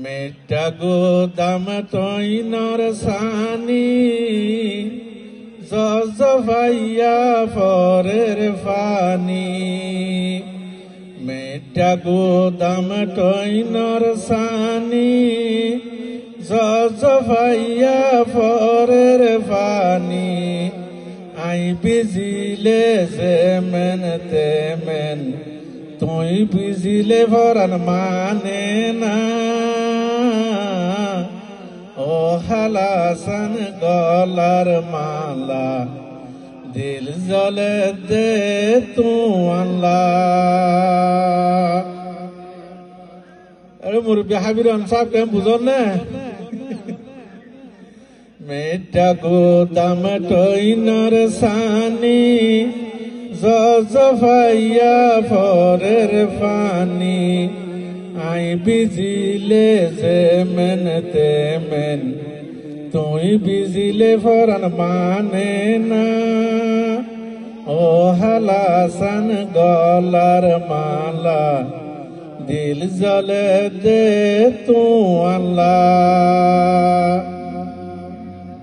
মেটা গো দাম তৈনর সানি জজভাইয়া ফরের ফানি মেটা গো দাম তৈনর Sunny জজভাইয়া ফরের funny I বিজিলে যেমেন তেমেন তুই বিজিলে ভরান মানে না ও হালাসান গলার মালা দিল জলে দে তু আল্লাহ। আরে মুরব্বী হাবির সাহেব কেমন বুঝল না? মেটা গো দাম টইনর সানি জজভাইয়া ফরের ফানি আই বিজিলে যেমেন তেমেন তুই বিজিলে ফরান মানে না ও হালাসান গলার মালা দিল জলে দে তু আল্লাহ।